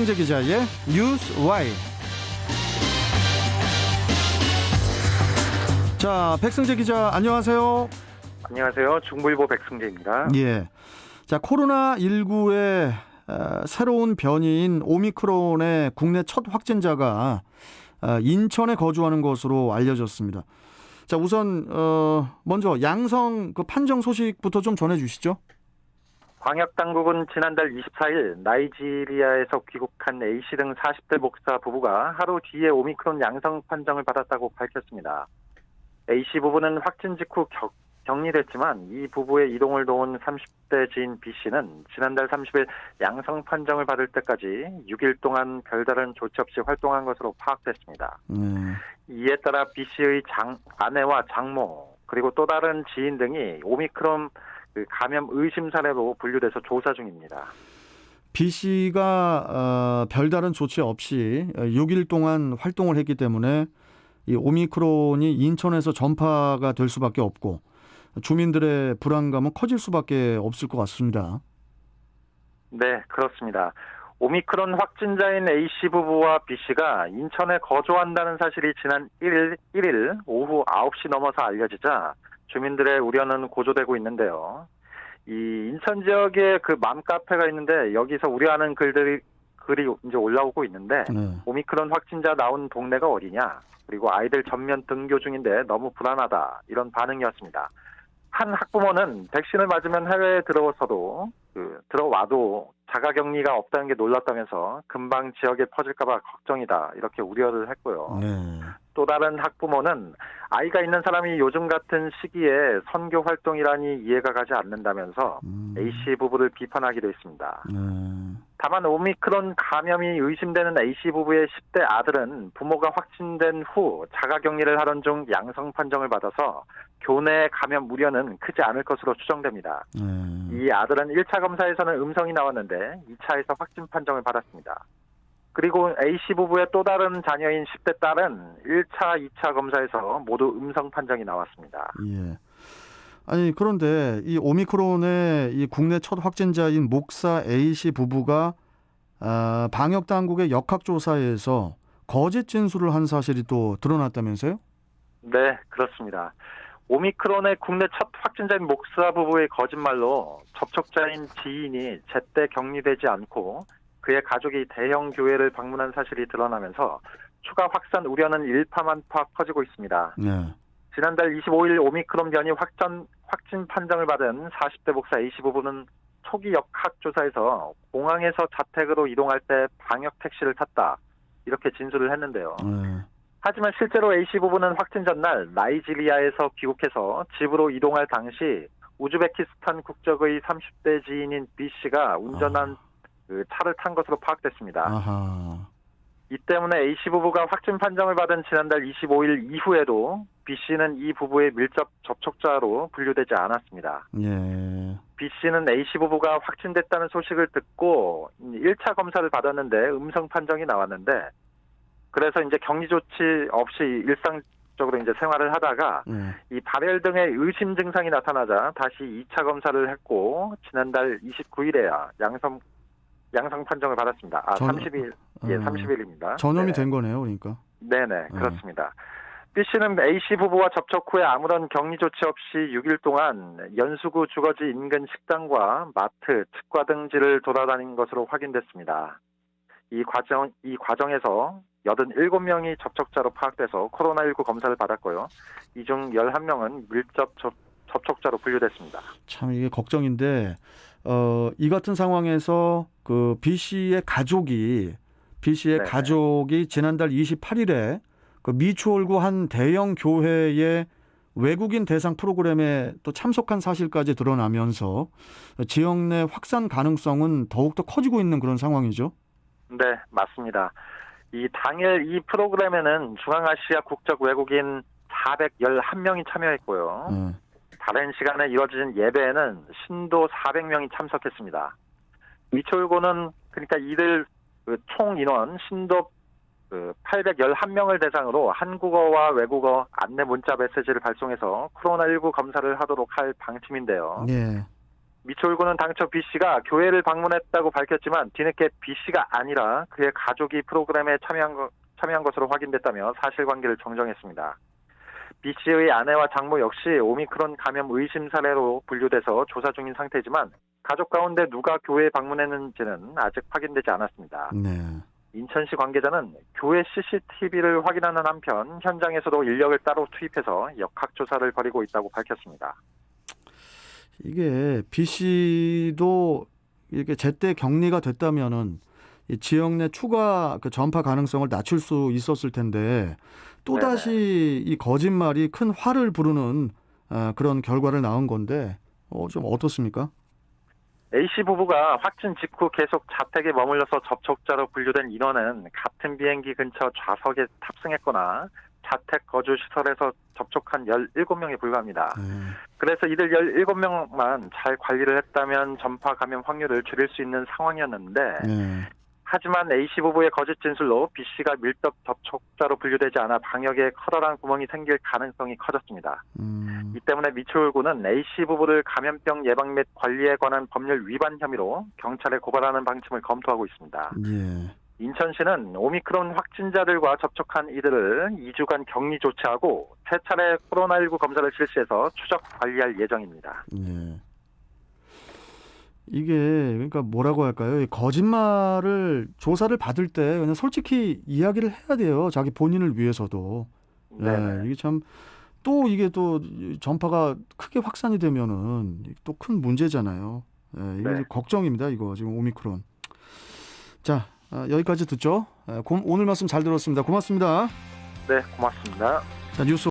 백승재 기자의 뉴스 와이. 자, 백승재 기자 안녕하세요. 안녕하세요. 중부일보 백승재입니다. 예. 자, 코로나19의 새로운 변이인 오미크론의 국내 첫 확진자가 인천에 거주하는 것으로 알려졌습니다. 자, 우선 먼저 양성 그 판정 소식부터 좀 전해주시죠. 광역당국은 지난달 24일 나이지리아에서 귀국한 A씨 등 40대 목사 부부가 하루 뒤에 오미크론 양성 판정을 받았다고 밝혔습니다. A씨 부부는 확진 직후 격리됐지만 이 부부의 이동을 도운 30대 지인 B씨는 지난달 30일 양성 판정을 받을 때까지 6일 동안 별다른 조치 없이 활동한 것으로 파악됐습니다. 이에 따라 B씨의 아내와 장모 그리고 또 다른 지인 등이 오미크론 감염 의심 사례로 분류돼서 조사 중입니다. B씨가 별다른 조치 없이 6일 동안 활동을 했기 때문에 이 오미크론이 인천에서 전파가 될 수밖에 없고 주민들의 불안감은 커질 수밖에 없을 것 같습니다. 네, 그렇습니다. 오미크론 확진자인 A씨 부부와 B씨가 인천에 거주한다는 사실이 지난 1일 오후 9시 넘어서 알려지자 주민들의 우려는 고조되고 있는데요. 이 인천 지역에 그 맘카페가 있는데 여기서 우려하는 글이 이제 올라오고 있는데 오미크론 확진자 나온 동네가 어디냐, 그리고 아이들 전면 등교 중인데 너무 불안하다, 이런 반응이었습니다. 한 학부모는 백신을 맞으면 해외에 들어와도 자가격리가 없다는 게 놀랍다면서 금방 지역에 퍼질까봐 걱정이다, 이렇게 우려를 했고요. 또 다른 학부모는 아이가 있는 사람이 요즘 같은 시기에 선교 활동이라니 이해가 가지 않는다면서 A씨 부부를 비판하기도 했습니다. 다만 오미크론 감염이 의심되는 A씨 부부의 10대 아들은 부모가 확진된 후 자가격리를 하던 중 양성 판정을 받아서 교내 감염 우려는 크지 않을 것으로 추정됩니다. 이 아들은 1차 검사에서는 음성이 나왔는데 2차에서 확진 판정을 받았습니다. 그리고 A씨 부부의 또 다른 자녀인 10대 딸은 1차, 2차 검사에서 모두 음성 판정이 나왔습니다. 예. 아니, 그런데 이 오미크론의 이 국내 첫 확진자인 목사 A씨 부부가 방역 당국의 역학조사에서 거짓 진술을 한 사실이 또 드러났다면서요? 네, 그렇습니다. 오미크론의 국내 첫 확진자인 목사 부부의 거짓말로 접촉자인 지인이 제때 격리되지 않고 그의 가족이 대형 교회를 방문한 사실이 드러나면서 추가 확산 우려는 일파만파 퍼지고 있습니다. 지난달 25일 오미크론 변이 확진 판정을 받은 40대 목사 A씨 부부는 초기 역학조사에서 공항에서 자택으로 이동할 때 방역 택시를 탔다, 이렇게 진술을 했는데요. 하지만 실제로 A씨 부부는 확진 전날 나이지리아에서 귀국해서 집으로 이동할 당시 우즈베키스탄 국적의 30대 지인인 B씨가 운전한 차를 탄 것으로 파악됐습니다. 이 때문에 A씨 부부가 확진 판정을 받은 지난달 25일 이후에도 B씨는 이 부부의 밀접 접촉자로 분류되지 않았습니다. B씨는 A씨 부부가 확진됐다는 소식을 듣고 1차 검사를 받았는데 음성 판정이 나왔는데, 그래서 이제 격리 조치 없이 일상적으로 이제 생활을 하다가 이 발열 등의 의심 증상이 나타나자 다시 2차 검사를 했고 지난달 29일에야 양성 판정을 받았습니다. 30일, 30일입니다. 전염이 된 거네요, 그러니까. 네네, 그렇습니다. B씨는 A씨 부부와 접촉 후에 아무런 격리 조치 없이 6일 동안 연수구 주거지 인근 식당과 마트, 치과 등지를 돌아다닌 것으로 확인됐습니다. 이 과정에서 87명이 접촉자로 파악돼서 코로나19 검사를 받았고요. 이 중 11명은 밀접 접촉자로 분류됐습니다. 참 이게 걱정인데, 이 같은 상황에서 그 B씨의 가족이 지난달 28일에 그 미추홀구 한 대형 교회의 외국인 대상 프로그램에 또 참석한 사실까지 드러나면서 지역 내 확산 가능성은 더욱더 커지고 있는 그런 상황이죠. 네, 맞습니다. 이 당일 이 프로그램에는 중앙아시아 국적 외국인 411명이 참여했고요. 다른 시간에 이뤄진 예배에는 신도 400명이 참석했습니다. 미추홀구는 그러니까 이들 총 인원 신도 811명을 대상으로 한국어와 외국어 안내 문자 메시지를 발송해서 코로나19 검사를 하도록 할 방침인데요. 미추홀군은 당초 B 씨가 교회를 방문했다고 밝혔지만 뒤늦게 B 씨가 아니라 그의 가족이 프로그램에 참여한 것으로 확인됐다며 사실관계를 정정했습니다. B 씨의 아내와 장모 역시 오미크론 감염 의심 사례로 분류돼서 조사 중인 상태지만 가족 가운데 누가 교회에 방문했는지는 아직 확인되지 않았습니다. 네. 인천시 관계자는 교회 CCTV를 확인하는 한편 현장에서도 인력을 따로 투입해서 역학조사를 벌이고 있다고 밝혔습니다. 이게 B 씨도 이렇게 제때 격리가 됐다면은 이 지역 내 추가 그 전파 가능성을 낮출 수 있었을 텐데 또 다시 이 거짓말이 큰 화를 부르는 그런 결과를 낳은 건데 좀 어떻습니까? A씨 부부가 확진 직후 계속 자택에 머물러서 접촉자로 분류된 인원은 같은 비행기 근처 좌석에 탑승했거나 자택 거주 시설에서 접촉한 17명에 불과합니다. 그래서 이들 17명만 잘 관리를 했다면 전파 감염 확률을 줄일 수 있는 상황이었는데 하지만 A씨 부부의 거짓 진술로 B씨가 밀접 접촉자로 분류되지 않아 방역에 커다란 구멍이 생길 가능성이 커졌습니다. 이 때문에 미추홀군은 A씨 부부를 감염병 예방 및 관리에 관한 법률 위반 혐의로 경찰에 고발하는 방침을 검토하고 있습니다. 예. 인천시는 오미크론 확진자들과 접촉한 이들을 2주간 격리 조치하고 3차례 코로나19 검사를 실시해서 추적 관리할 예정입니다. 예. 이게 그러니까 뭐라고 할까요? 이 거짓말을 조사를 받을 때 그냥 솔직히 이야기를 해야 돼요. 자기 본인을 위해서도. 예, 이게 참 또 이게 또 전파가 크게 확산이 되면은 또 큰 문제잖아요. 예, 이게 걱정입니다. 이거 지금 오미크론. 자, 여기까지 듣죠. 오늘 말씀 잘 들었습니다. 고맙습니다. 네, 고맙습니다. 자, 뉴스